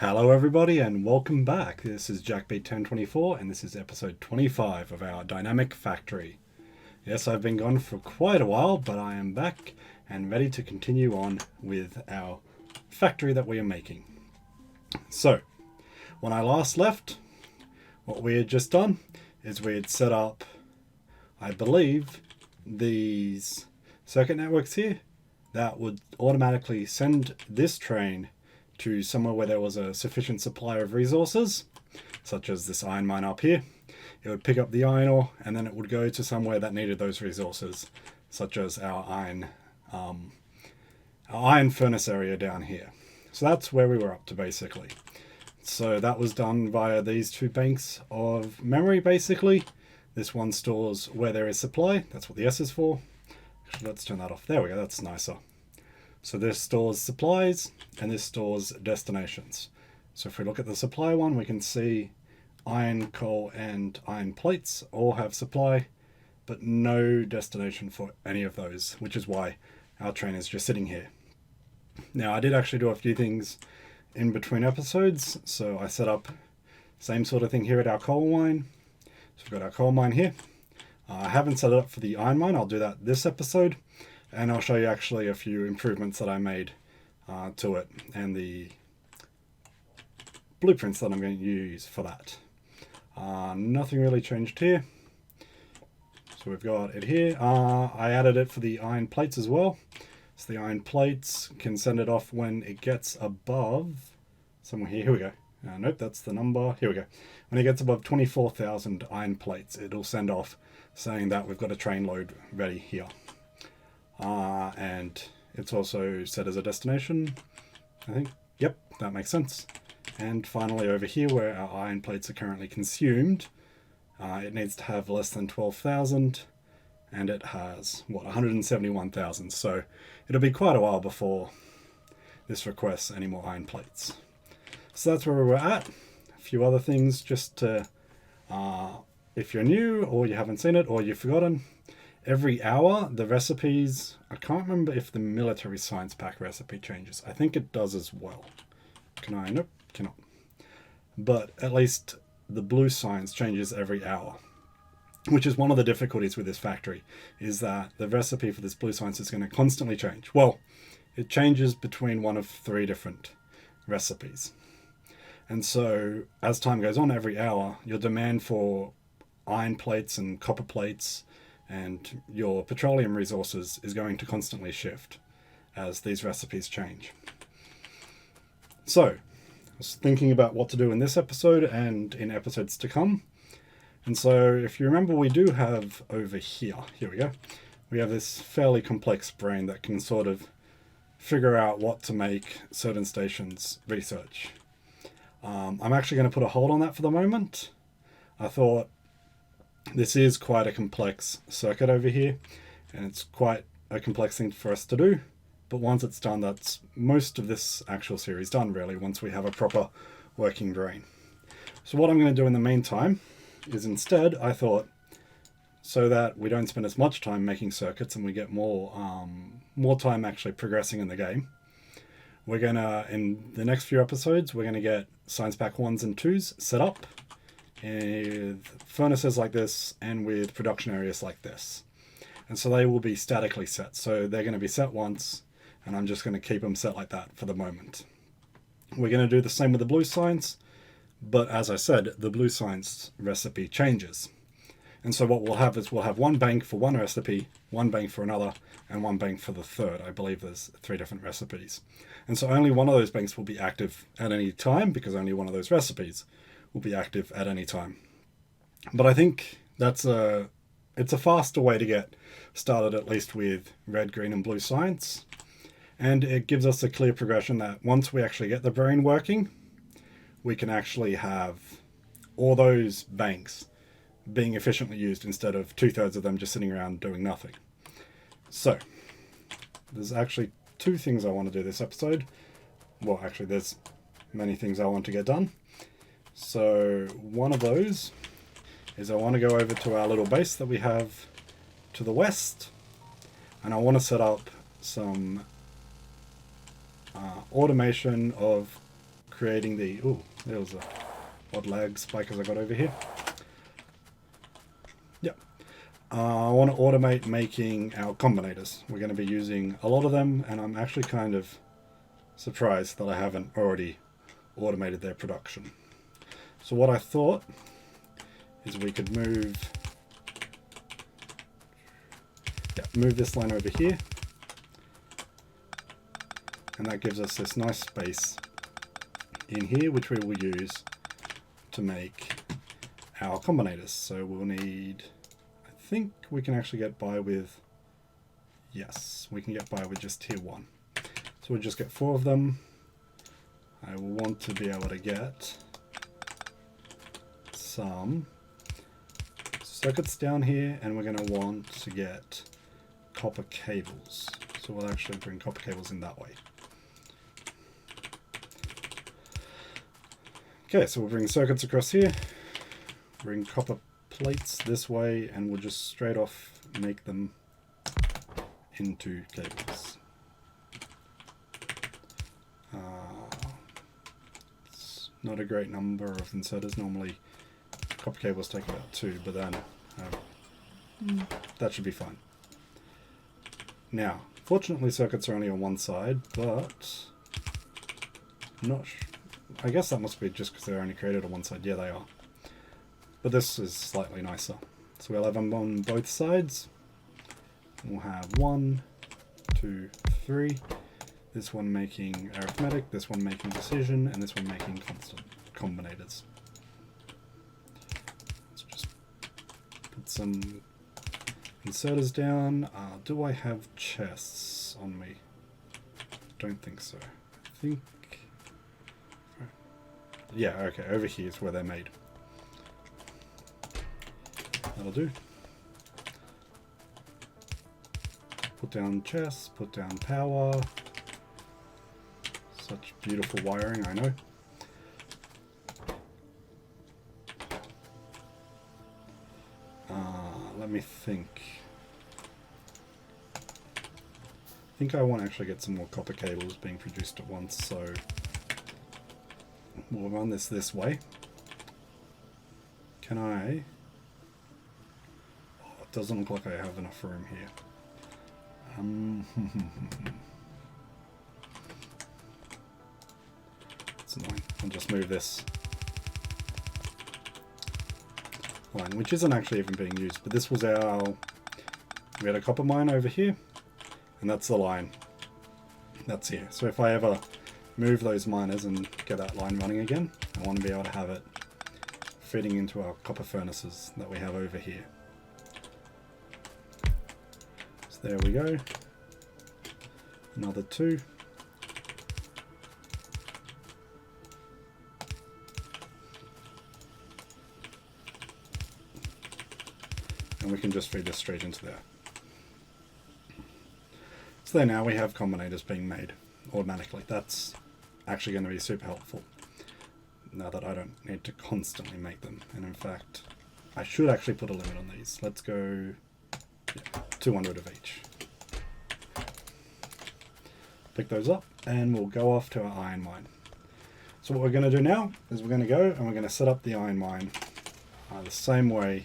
Hello everybody and welcome back. This is JackB1024 and this is episode 25 of our Dynamic Factory. Yes, I've been gone for quite a while, but I am back and ready to continue on with our factory that we are making. So, when I last left, what we had just done is we had set up, I believe, these circuit networks here that would automatically send this train to somewhere where there was a sufficient supply of resources, such as this iron mine up here. It would pick up the iron ore and then it would go to somewhere that needed those resources, such as our iron furnace area down here. So that's where we were up to basically. So that was done via these two banks of memory basically. This one stores where there is supply, that's what the S is for. Actually, let's turn that off. There we go, that's nicer. So this stores supplies and this stores destinations. So if we look at the supply one, we can see iron, coal and iron plates all have supply, but no destination for any of those, which is why our train is just sitting here. Now I did actually do a few things in between episodes. So I set up same sort of thing here at our coal mine. So we've got our coal mine here. I haven't set it up for the iron mine. I'll do that this episode. And I'll show you actually a few improvements that I made to it and the blueprints that I'm going to use for that. Nothing really changed here. So we've got it here. I added it for the iron plates as well. So the iron plates can send it off when it gets above, somewhere here, here we go. Nope, that's the number, here we go. When it gets above 24,000 iron plates, it'll send off saying that we've got a train load ready here. And it's also set as a destination, I think. Yep, that makes sense. And finally over here where our iron plates are currently consumed, it needs to have less than 12,000 and it has, 171,000. So it'll be quite a while before this requests any more iron plates. So that's where we were at. A few other things just to, if you're new or you haven't seen it or you've forgotten, every hour, the recipes, I can't remember if the military science pack recipe changes. I think it does as well. Can I? Nope, cannot. But at least the blue science changes every hour, which is one of the difficulties with this factory, is that the recipe for this blue science is going to constantly change. Well, it changes between one of 3 different recipes. And so as time goes on, every hour, your demand for iron plates and copper plates and your petroleum resources is going to constantly shift as these recipes change. So, I was thinking about what to do in this episode and in episodes to come. And so, if you remember, we do have over here we go, we have this fairly complex brain that can sort of figure out what to make certain stations research. I'm actually going to put a hold on that for the moment. I thought, this is quite a complex circuit over here, and it's quite a complex thing for us to do. But once it's done, that's most of this actual series done, really, once we have a proper working brain. So what I'm going to do in the meantime is instead, I thought, so that we don't spend as much time making circuits and we get more time actually progressing in the game, we're going to, in the next few episodes, we're going to get Science Pack 1s and 2s set up with furnaces like this and with production areas like this. And so they will be statically set. So they're going to be set once, and I'm just going to keep them set like that for the moment. We're going to do the same with the blue science, but as I said, the blue science recipe changes. And so what we'll have is we'll have one bank for one recipe, one bank for another, and one bank for the third. I believe there's 3 different recipes. And so only one of those banks will be active at any time, because only one of those recipes will be active at any time. But I think it's a faster way to get started, at least with red, green and blue science. And it gives us a clear progression that once we actually get the brain working, we can actually have all those banks being efficiently used instead of 2/3 of them just sitting around doing nothing. So there's actually 2 things I want to do this episode. Well, actually there's many things I want to get done. So one of those is I want to go over to our little base that we have to the west, and I want to set up some automation of creating the, ooh, there was a odd lag spike as I got over here. Yep. I want to automate making our combinators. We're going to be using a lot of them, and I'm actually kind of surprised that I haven't already automated their production. So what I thought is we could move this line over here, and that gives us this nice space in here which we will use to make our combinators. So we'll need, I think we can actually get by with, yes, we can get by with just tier 1. So we'll just get 4 of them. I will want to be able to get some circuits down here, and we're going to want to get copper cables. So we'll actually bring copper cables in that way. Okay, so we'll bring circuits across here, bring copper plates this way, and we'll just straight off make them into cables. It's not a great number of inserters. Normally copper cables take about 2, but then that should be fine. Now, fortunately circuits are only on one side, but not sure. I guess that must be just because they're only created on one side. Yeah, they are. But this is slightly nicer. So we'll have them on both sides. We'll have 1, 2, 3. This one making arithmetic, this one making precision, and this one making constant combinators. Let's just put some inserters down. Do I have chests on me? Don't think so. I think... yeah, okay, over here is where they're made. That'll do. Put down chests, put down power. Such beautiful wiring, I know. Let me think. I think I want to actually get some more copper cables being produced at once, so we'll run this way. Can I? Oh, it doesn't look like I have enough room here. It's annoying. I'll just move this line, which isn't actually even being used, but this was our, we had a copper mine over here, and that's the line that's here. So if I ever move those miners and get that line running again, I want to be able to have it feeding into our copper furnaces that we have over here. So there we go. Another 2. And we can just feed this straight into there. So there, now we have combinators being made automatically. That's actually going to be super helpful now that I don't need to constantly make them. And in fact, I should actually put a limit on these. Let's go 200 of each. Pick those up and we'll go off to our iron mine. So what we're going to do now is we're going to go and we're going to set up the iron mine the same way.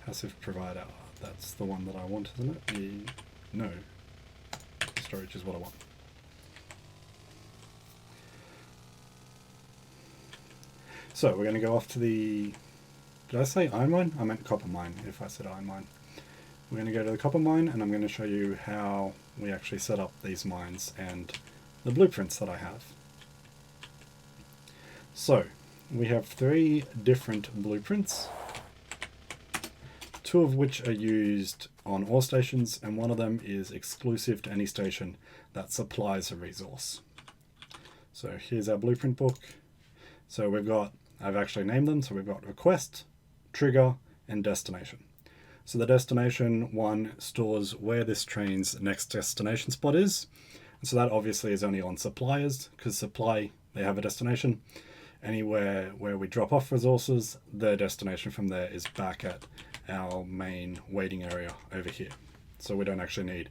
Passive provider, that's the one that I want, isn't it? No, storage is what I want. So we're going to go off to the, did I say iron mine? I meant copper mine if I said iron mine. We're going to go to the copper mine and I'm going to show you how we actually set up these mines and the blueprints that I have. So we have 3 different blueprints, 2 of which are used on ore stations, and one of them is exclusive to any station that supplies a resource. So here's our blueprint book. So we've got, I've actually named them, so we've got request, trigger, and destination. So the destination one stores where this train's next destination spot is. And so that obviously is only on suppliers, because supply, they have a destination. Anywhere where we drop off resources, their destination from there is back at our main waiting area over here. So we don't actually need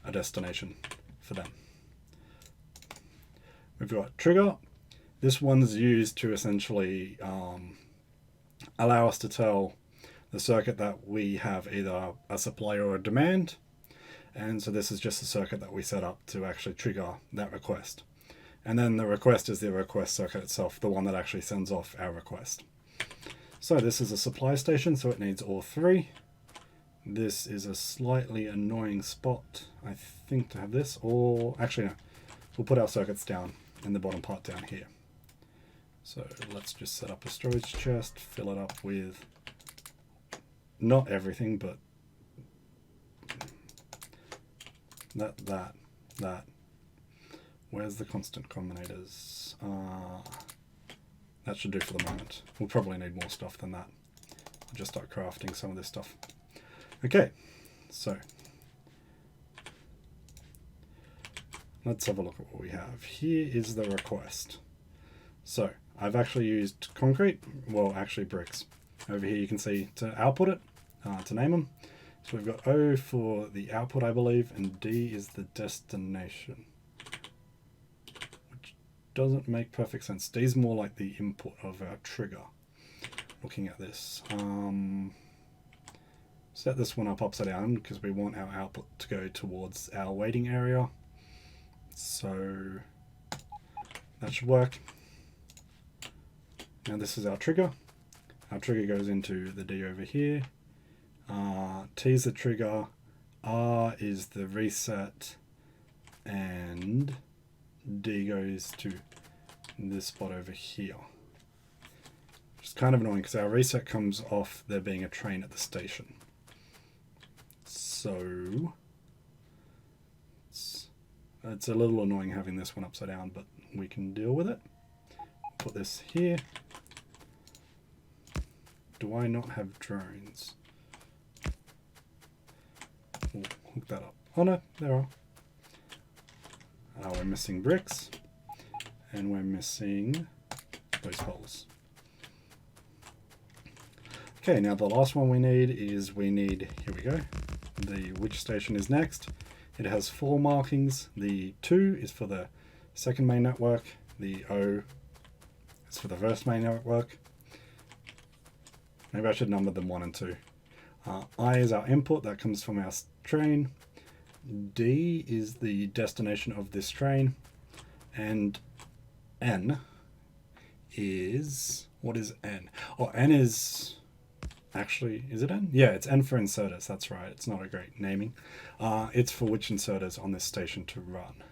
a destination for them. We've got trigger. This one's used to essentially allow us to tell the circuit that we have either a supply or a demand. And so this is just a circuit that we set up to actually trigger that request. And then the request is the request circuit itself, the one that actually sends off our request. So this is a supply station, so it needs all three. This is a slightly annoying spot, I think, to have this. Or actually, no, we'll put our circuits down in the bottom part down here. So let's just set up a storage chest, fill it up with not everything, but that. Where's the constant combinators? That should do for the moment. We'll probably need more stuff than that. I'll just start crafting some of this stuff. Okay, so let's have a look at what we have. Here is the request. So I've actually used concrete, well actually bricks. Over here you can see to output it, to name them. So we've got O for the output, I believe, and D is the destination. Which doesn't make perfect sense. D is more like the input of our trigger. Looking at this. Set this one up upside down because we want our output to go towards our waiting area. So that should work. Now this is our trigger. Our trigger goes into the D over here. T is the trigger, R is the reset, and D goes to this spot over here. Which is kind of annoying because our reset comes off there being a train at the station. So it's a little annoying having this one upside down, but we can deal with it. Put this here. Do I not have drones? We'll hook that up. Oh no, there are. We're missing bricks, and we're missing those poles. Okay, now the last one we need is here we go, the which station is next. It has 4 markings. The 2 is for the second main network, the O is for the first main network. Maybe I should number them 1 and 2. I is our input, that comes from our train. D is the destination of this train. And N is, what is N? Oh, N is, actually, is it N? Yeah, it's N for inserters, that's right. It's not a great naming. It's for which inserters on this station to run.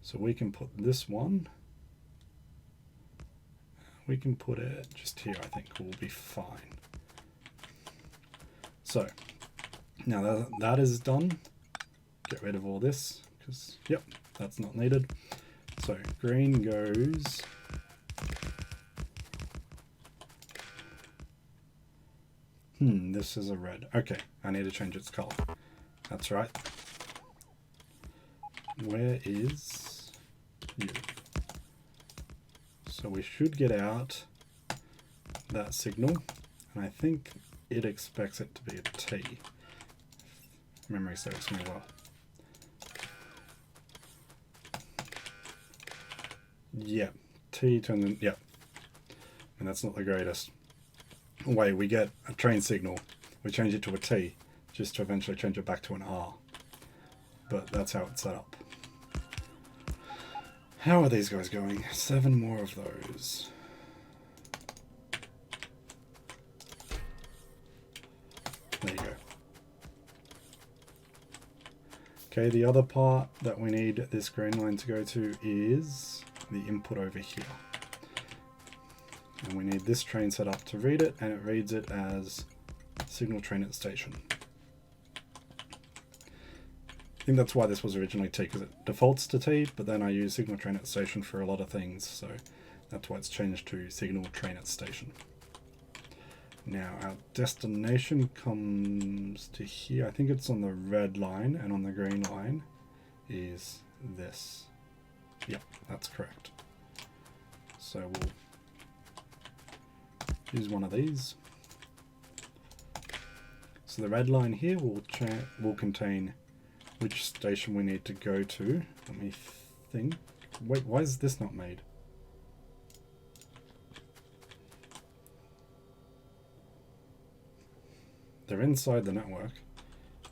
So we can put this one, we can put it just here, I think we'll be fine. So now that is done, get rid of all this because, yep, that's not needed. So green goes, this is a red. Okay, I need to change its color. That's right. Where is you? So we should get out that signal, and I think it expects it to be a T. If memory serves me well. Yeah, T turns in, yeah. And that's not the greatest way. We get a train signal, we change it to a T, just to eventually change it back to an R. But that's how it's set up. How are these guys going? 7 more of those. There you go. Okay, the other part that we need this green line to go to is the input over here. And we need this train set up to read it, and it reads it as signal train at station. I think that's why this was originally T, because it defaults to T, but then I use signal train at station for a lot of things, so that's why it's changed to signal train at station. Now our destination comes to here. I think it's on the red line, and on the green line is this. Yep, that's correct. So we'll use one of these. So the red line here will contain which station we need to go to. Let me think. Wait, why is this not made? they're inside the network.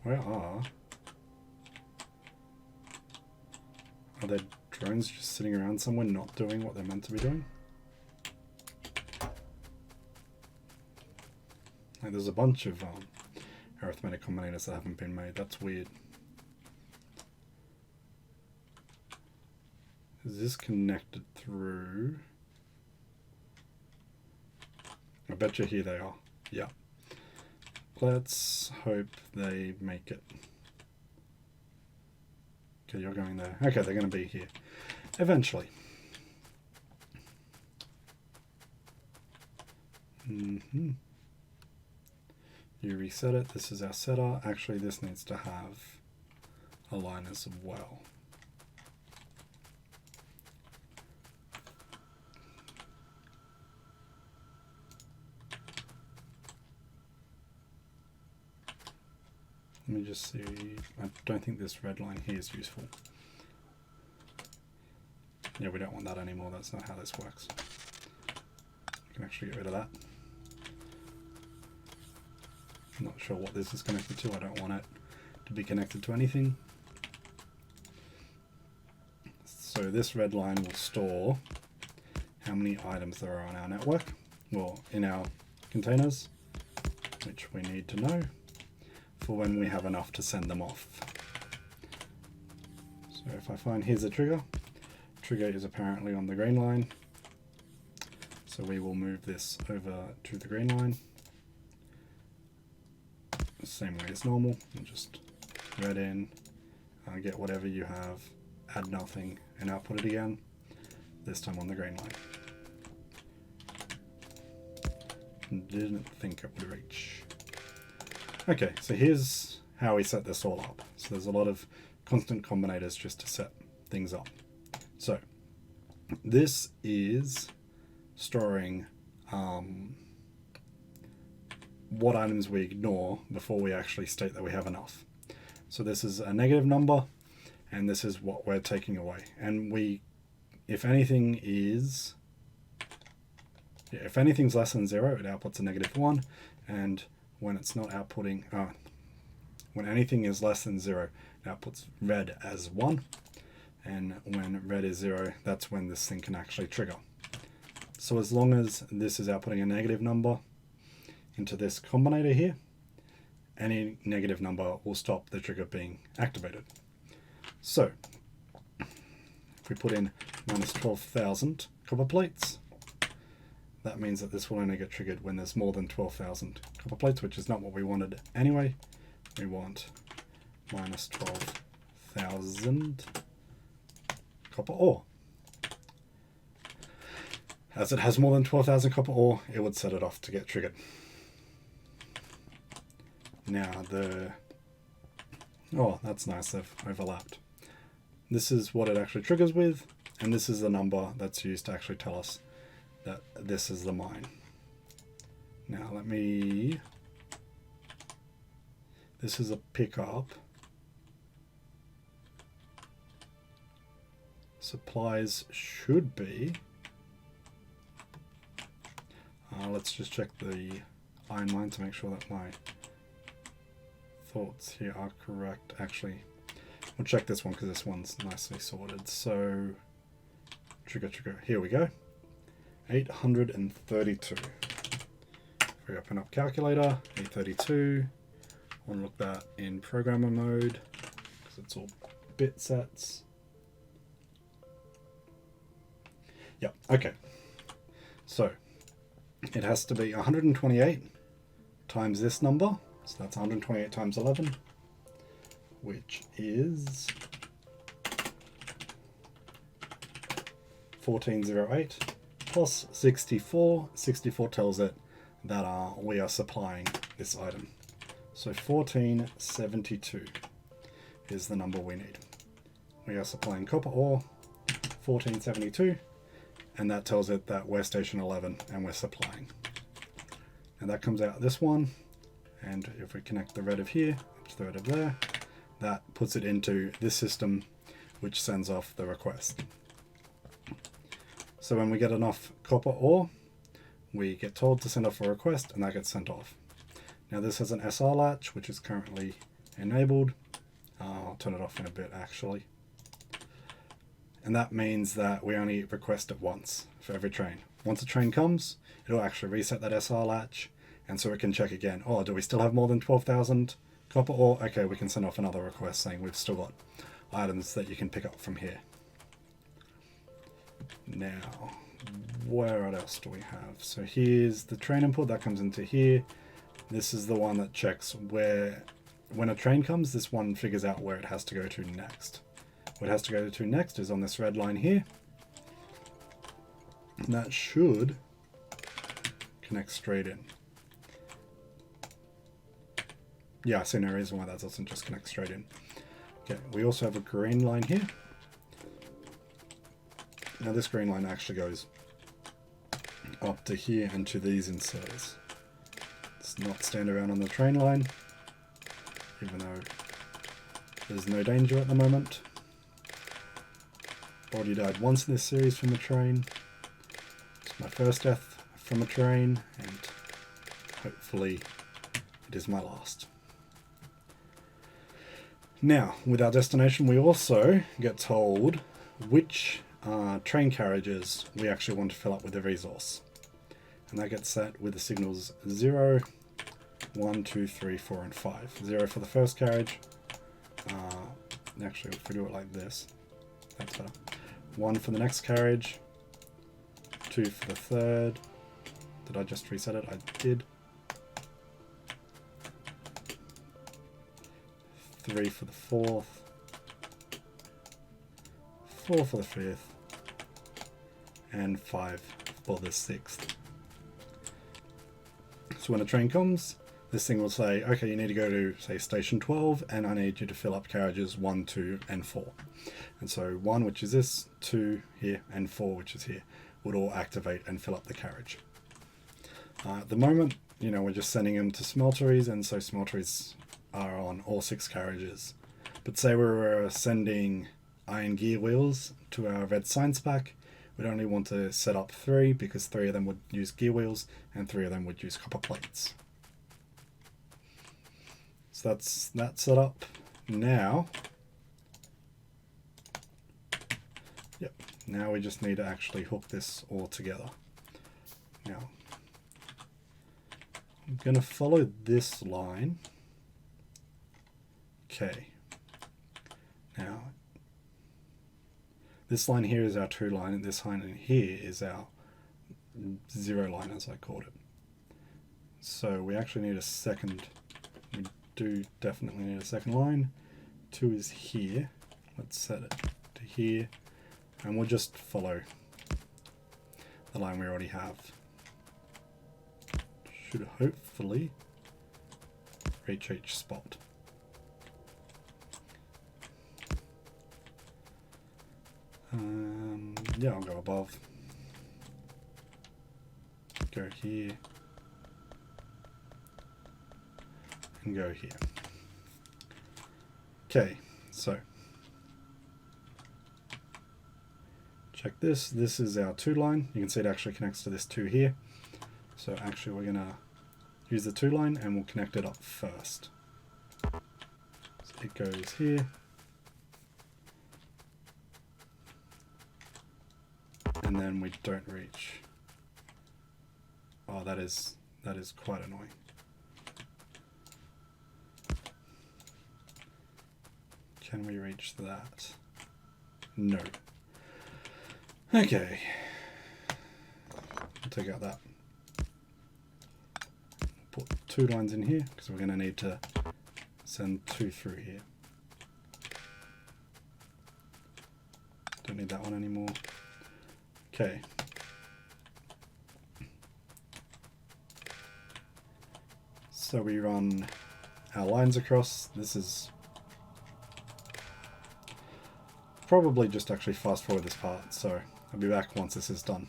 Where are there drones just sitting around somewhere not doing what they're meant to be doing? Like, there's a bunch of arithmetic combinators that haven't been made. That's weird. Is this connected through? I bet you here they are. Yeah. Let's hope they make it. Okay, you're going there. Okay, they're going to be here eventually. You reset it. This is our setter. Actually, this needs to have a line as well. Let me just see. I don't think this red line here is useful. Yeah, we don't want that anymore. That's not how this works. I can actually get rid of that. I'm not sure what this is connected to. I don't want it to be connected to anything. So this red line will store how many items there are on our network, well, in our containers, which we need to know for when we have enough to send them off. So if I find, here's a trigger. Trigger is apparently on the green line. So we will move this over to the green line. The same way as normal. And just red in, get whatever you have, add nothing, and output it again. This time on the green line. Didn't think it would reach. Okay, so here's how we set this all up. So there's a lot of constant combinators just to set things up. So this is storing what items we ignore before we actually state that we have enough. So this is a negative number, and this is what we're taking away. And if anything is, if anything's less than 0, it outputs a -1, and when it's not outputting, when anything is less than 0, it outputs red as 1, and when red is 0, that's when this thing can actually trigger. So as long as this is outputting a negative number into this combinator here, any negative number will stop the trigger being activated. So if we put in minus 12,000 copper plates, that means that this will only get triggered when there's more than 12,000 copper plates, which is not what we wanted anyway. We want minus 12,000 copper ore. As it has more than 12,000 copper ore, it would set it off to get triggered. Now oh, that's nice, they've overlapped. This is what it actually triggers with, and this is the number that's used to actually tell us that this is the mine. Now this is a pickup. Supplies should be, let's just check the iron mine to make sure that my thoughts here are correct. Actually, we'll check this one because this one's nicely sorted. So trigger, here we go. 832. If we open up calculator, 832. I want to look that in programmer mode because it's all bit sets. Yep, okay. So it has to be 128 times this number. So that's 128 times 11, which is 1408 plus 64. 64 tells it that we are supplying this item. So 1472 is the number we need. We are supplying copper ore, 1472, and that tells it that we're station 11 and we're supplying. And that comes out this one, and if we connect the red of here up to the red of there, that puts it into this system, which sends off the request. So when we get enough copper ore, we get told to send off a request, and that gets sent off. Now this has an SR latch, which is currently enabled. I'll turn it off in a bit actually. And that means that we only request it once for every train. Once a train comes, it'll actually reset that SR latch, and so it can check again. Oh, do we still have more than 12,000 copper ore? Okay, we can send off another request saying we've still got items that you can pick up from here. Now, where else do we have? So here's the train input that comes into here. This is the one that checks where, when a train comes, this one figures out where it has to go to next. What it has to go to next is on this red line here. And that should connect straight in. Yeah, I see no reason why that doesn't just connect straight in. Okay, we also have a green line here. Now this green line actually goes up to here and to these inserters. Let's not stand around on the train line, even though there's no danger at the moment. Already died once in this series from a train. It's my first death from a train, and hopefully it is my last. Now, with our destination, we also get told which train carriages we actually want to fill up with the resource. And that gets set with the signals 0, 1, 2, 3, 4, and 5. 0 for the first carriage. Actually, if we do it like this, that's better. 1 for the next carriage. 2 for the third. Did I just reset it? I did. 3 for the fourth. 4 for the fifth. And 5 for the sixth. So when a train comes, this thing will say, okay, you need to go to, say, station 12, and I need you to fill up carriages 1, 2, and 4. And so 1, which is this, 2 here, and 4, which is here, would all activate and fill up the carriage. At the moment, you know, we're just sending them to smelteries, and so smelteries are on all 6 carriages. But say we were sending iron gear wheels to our red science pack, we'd only want to set up 3, because 3 of them would use gear wheels, and 3 of them would use copper plates. So that's that set up. Now, now we just need to actually hook this all together. Now, I'm going to follow this line. Okay. Now, this line here is our 2 line, and this line in here is our 0 line, as I called it. So we actually need a second. We do definitely need a second line. 2 is here. Let's set it to here, and we'll just follow the line we already have. Should hopefully reach each spot. Yeah, I'll go above. Go here. And go here. Okay, so check this. This is our 2 line. You can see it actually connects to this 2 here. So actually we're gonna use the 2 line and we'll connect it up first. So it goes here. And then we don't reach. Oh, that is quite annoying. Can we reach that? No. Okay. I'll take out that. Put 2 lines in here because we're going to need to send 2 through here. Don't need that one anymore. Okay. So we run our lines across. This is probably just actually fast forward this part, so I'll be back once this is done.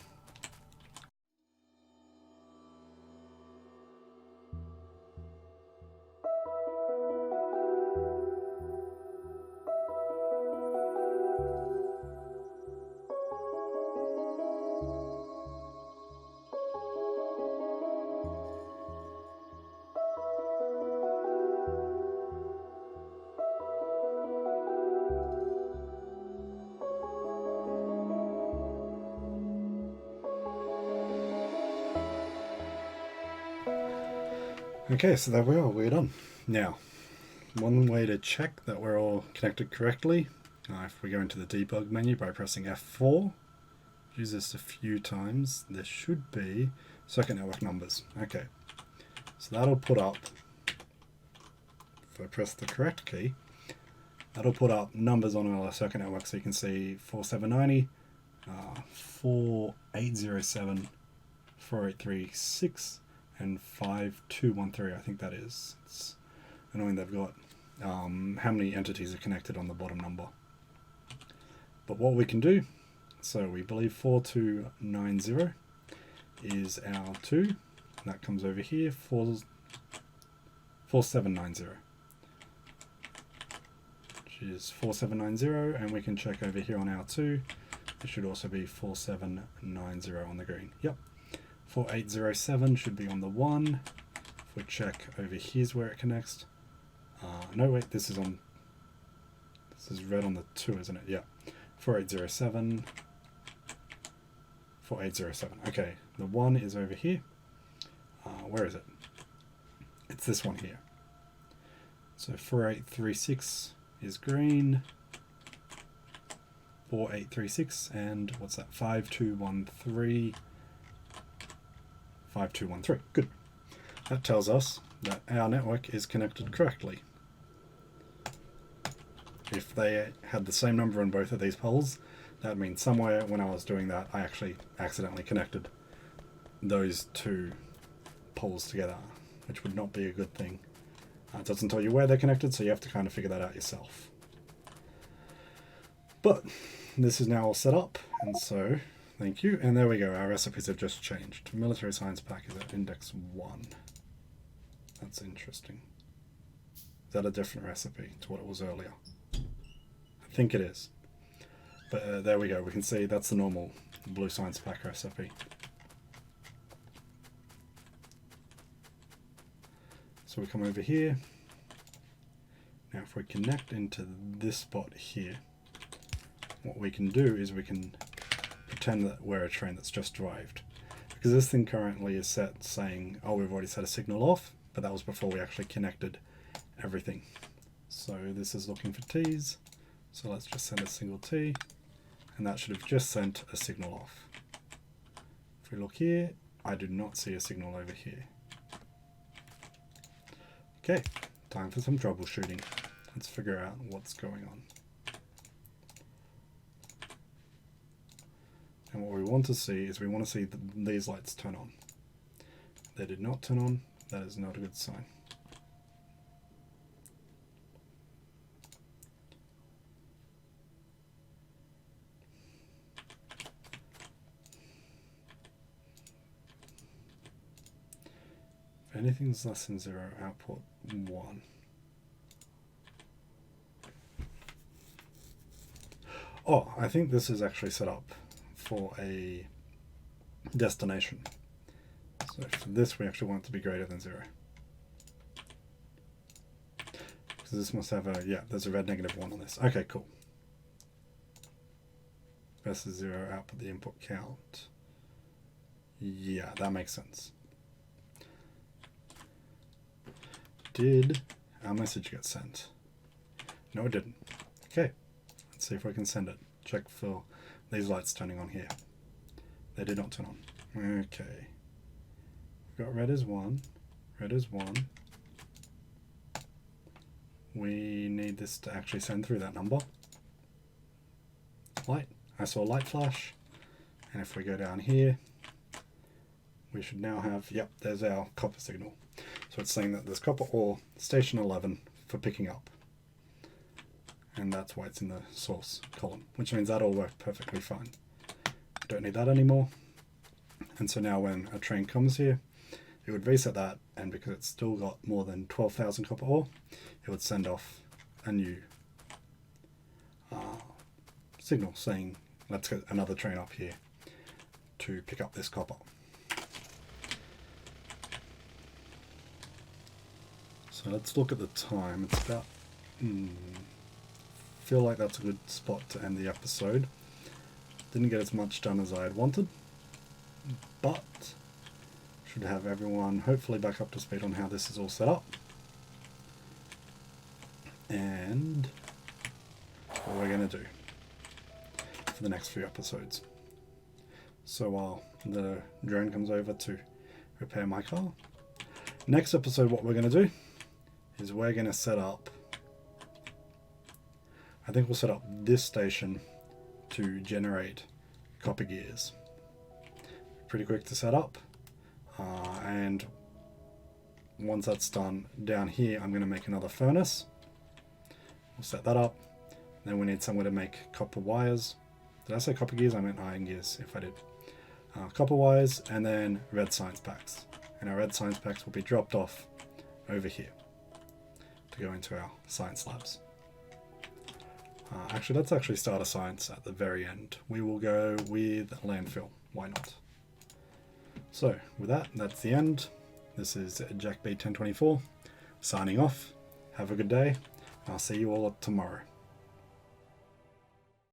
Okay, so there we are, we're done. Now, one way to check that we're all connected correctly, if we go into the debug menu by pressing F4, use this a few times, there should be circuit network numbers. Okay, so that'll put up, if I press the correct key, that'll put up numbers on our circuit network, so you can see 4790, 4807, 4836, and 5213, I think that is. It's annoying they've got how many entities are connected on the bottom number. But what we can do, so we believe 4290 is our 2, and that comes over here, 4790, which is 4790, and we can check over here on our 2, it should also be 4790 on the green. Yep. 4807 should be on the 1. If we check over here's where it connects. No, wait, this is red on the 2, isn't it? Yeah. 4807. 4807. Okay, the 1 is over here. Where is it? It's this one here. So 4836 is green. 4836, and what's that? 5213. 5213. Good. That tells us that our network is connected correctly. If they had the same number on both of these poles, that means somewhere when I was doing that, I actually accidentally connected those two poles together, which would not be a good thing. It doesn't tell you where they're connected, so you have to kind of figure that out yourself. But this is now all set up, and so thank you. And there we go, our recipes have just changed. Military Science Pack is at index 1. That's interesting. Is that a different recipe to what it was earlier? I think it is. But there we go, we can see that's the normal Blue Science Pack recipe. So we come over here. Now if we connect into this spot here, what we can do is we can pretend that we're a train that's just arrived. Because this thing currently is set saying, oh, we've already set a signal off, but that was before we actually connected everything. So this is looking for T's, so let's just send a single T, and that should have just sent a signal off. If we look here, I do not see a signal over here. Okay, time for some troubleshooting. Let's figure out what's going on. And what we want to see is we want to see these lights turn on. They did not turn on. That is not a good sign. If anything's less than 0, output 1. Oh, I think this is actually set up for a destination. So for this we actually want it to be greater than 0. Because this must have a, yeah, there's a red -1 on this. Okay, cool. Versus 0, output the input count. Yeah, that makes sense. Did our message get sent? No, it didn't. Okay, let's see if we can send it. Check for these lights turning on here. They did not turn on. Okay. We've got red is 1. Red is 1. We need this to actually send through that number. Light. I saw light flash. And if we go down here, we should now have, yep, there's our copper signal. So it's saying that there's copper ore, station 11, for picking up. And that's why it's in the source column, which means that all worked perfectly fine. Don't need that anymore. And so now when a train comes here, it would reset that, and because it's still got more than 12,000 copper ore, it would send off a new signal saying, let's get another train up here to pick up this copper. So let's look at the time. It's about, feel like that's a good spot to end the episode. Didn't get as much done as I had wanted, but Should have everyone hopefully back up to speed on how this is all set up. And what we're going to do for the next few episodes. So while the drone comes over to repair my car, next episode what we're going to do is we're going to set up, I think we'll set up this station to generate copper gears. Pretty quick to set up, and once that's done, down here I'm going to make another furnace. We'll set that up. Then we need somewhere to make copper wires. Did I say copper gears? I meant iron gears if I did. Copper wires, and then red science packs. And our red science packs will be dropped off over here to go into our science labs. Actually, let's actually start a science at the very end. We will go with landfill. Why not? So with that, that's the end. This is Jack B1024 signing off. Have a good day. I'll see you all tomorrow.